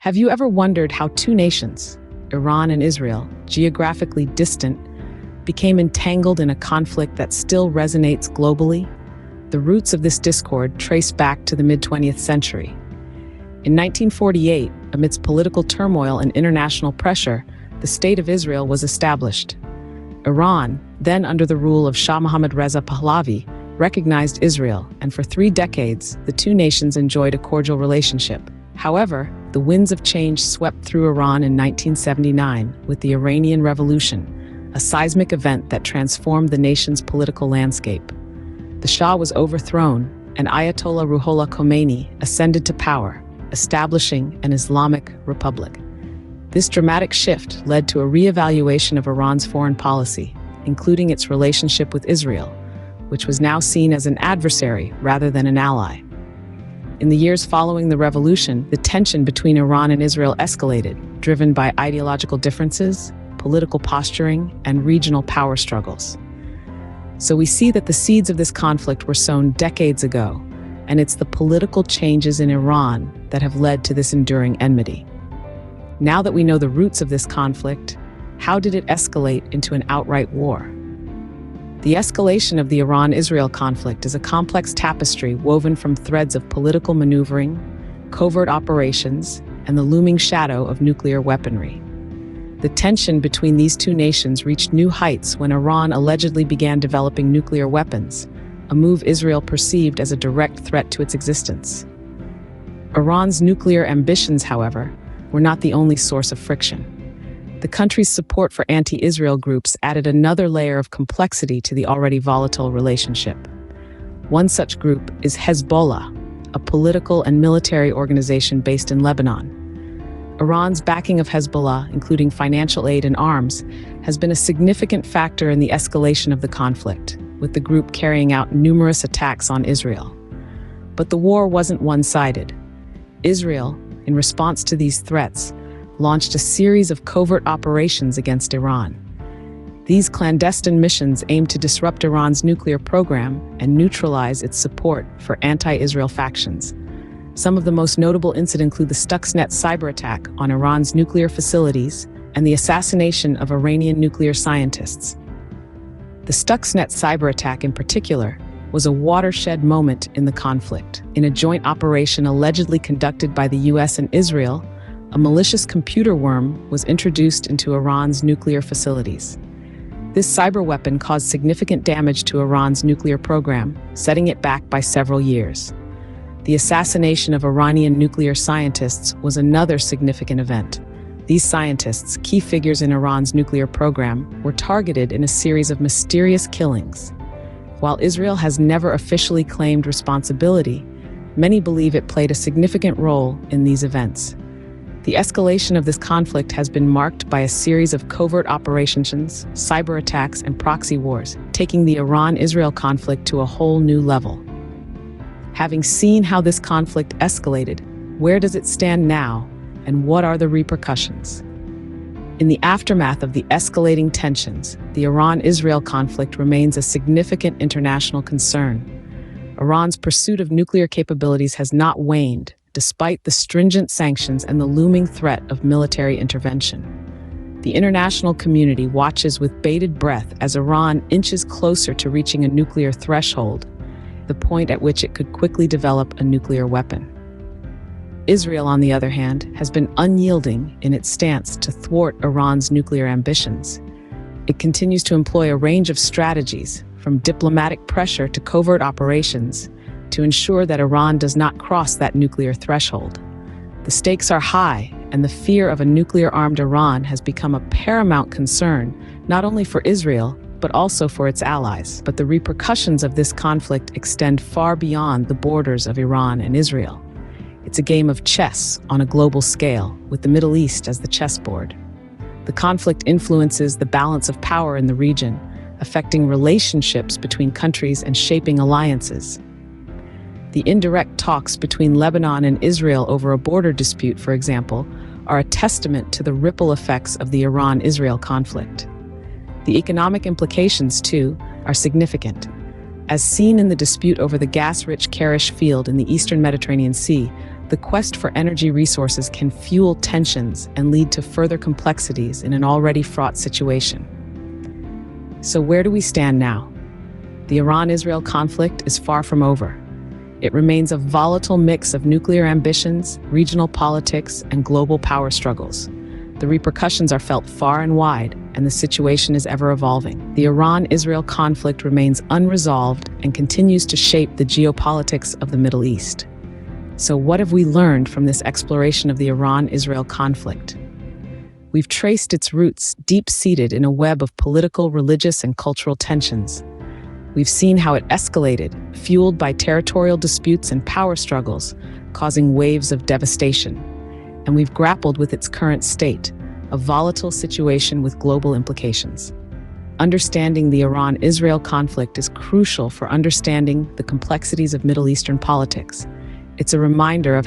Have you ever wondered how two nations, Iran and Israel, geographically distant, became entangled in a conflict that still resonates globally? The roots of this discord trace back to the mid-20th century. In 1948, amidst political turmoil and international pressure, the State of Israel was established. Iran, then under the rule of Shah Mohammad Reza Pahlavi, recognized Israel, and for 3 decades, the two nations enjoyed a cordial relationship. However, the winds of change swept through Iran in 1979 with the Iranian Revolution, a seismic event that transformed the nation's political landscape. The Shah was overthrown, and Ayatollah Ruhollah Khomeini ascended to power, establishing an Islamic republic. This dramatic shift led to a re-evaluation of Iran's foreign policy, including its relationship with Israel, which was now seen as an adversary rather than an ally. In the years following the revolution, the tension between Iran and Israel escalated, driven by ideological differences, political posturing, and regional power struggles. So we see that the seeds of this conflict were sown decades ago, and it's the political changes in Iran that have led to this enduring enmity. Now that we know the roots of this conflict, how did it escalate into an outright war? The escalation of the Iran-Israel conflict is a complex tapestry woven from threads of political maneuvering, covert operations, and the looming shadow of nuclear weaponry. The tension between these two nations reached new heights when Iran allegedly began developing nuclear weapons, a move Israel perceived as a direct threat to its existence. Iran's nuclear ambitions, however, were not the only source of friction. The country's support for anti-Israel groups added another layer of complexity to the already volatile relationship. One such group is Hezbollah, a political and military organization based in Lebanon. Iran's backing of Hezbollah, including financial aid and arms, has been a significant factor in the escalation of the conflict, with the group carrying out numerous attacks on Israel. But the war wasn't one-sided. Israel, in response to these threats, launched a series of covert operations against Iran. These clandestine missions aimed to disrupt Iran's nuclear program and neutralize its support for anti-Israel factions. Some of the most notable incidents include the Stuxnet cyber attack on Iran's nuclear facilities and the assassination of Iranian nuclear scientists. The Stuxnet cyber attack in particular was a watershed moment in the conflict. In a joint operation allegedly conducted by the US and Israel, a malicious computer worm was introduced into Iran's nuclear facilities. This cyber weapon caused significant damage to Iran's nuclear program, setting it back by several years. The assassination of Iranian nuclear scientists was another significant event. These scientists, key figures in Iran's nuclear program, were targeted in a series of mysterious killings. While Israel has never officially claimed responsibility, many believe it played a significant role in these events. The escalation of this conflict has been marked by a series of covert operations, cyber attacks, and proxy wars, taking the Iran-Israel conflict to a whole new level. Having seen how this conflict escalated, where does it stand now, and what are the repercussions? In the aftermath of the escalating tensions, the Iran-Israel conflict remains a significant international concern. Iran's pursuit of nuclear capabilities has not waned, despite the stringent sanctions and the looming threat of military intervention. The international community watches with bated breath as Iran inches closer to reaching a nuclear threshold, the point at which it could quickly develop a nuclear weapon. Israel, on the other hand, has been unyielding in its stance to thwart Iran's nuclear ambitions. It continues to employ a range of strategies, from diplomatic pressure to covert operations, to ensure that Iran does not cross that nuclear threshold. The stakes are high, and the fear of a nuclear-armed Iran has become a paramount concern, not only for Israel, but also for its allies. But the repercussions of this conflict extend far beyond the borders of Iran and Israel. It's a game of chess on a global scale, with the Middle East as the chessboard. The conflict influences the balance of power in the region, affecting relationships between countries and shaping alliances. The indirect talks between Lebanon and Israel over a border dispute, for example, are a testament to the ripple effects of the Iran-Israel conflict. The economic implications, too, are significant. As seen in the dispute over the gas-rich Karish field in the eastern Mediterranean Sea, the the quest for energy resources can fuel tensions and lead to further complexities in an already fraught situation. So where do we stand now? The Iran-Israel conflict is far from over. It remains a volatile mix of nuclear ambitions, regional politics, and global power struggles. The repercussions are felt far and wide, and the situation is ever evolving. The Iran-Israel conflict remains unresolved and continues to shape the geopolitics of the Middle East. So what have we learned from this exploration of the Iran-Israel conflict? We've traced its roots deep-seated in a web of political, religious, and cultural tensions. We've seen how it escalated, fueled by territorial disputes and power struggles, causing waves of devastation. And we've grappled with its current state, a volatile situation with global implications. Understanding the Iran-Israel conflict is crucial for understanding the complexities of Middle Eastern politics. It's a reminder of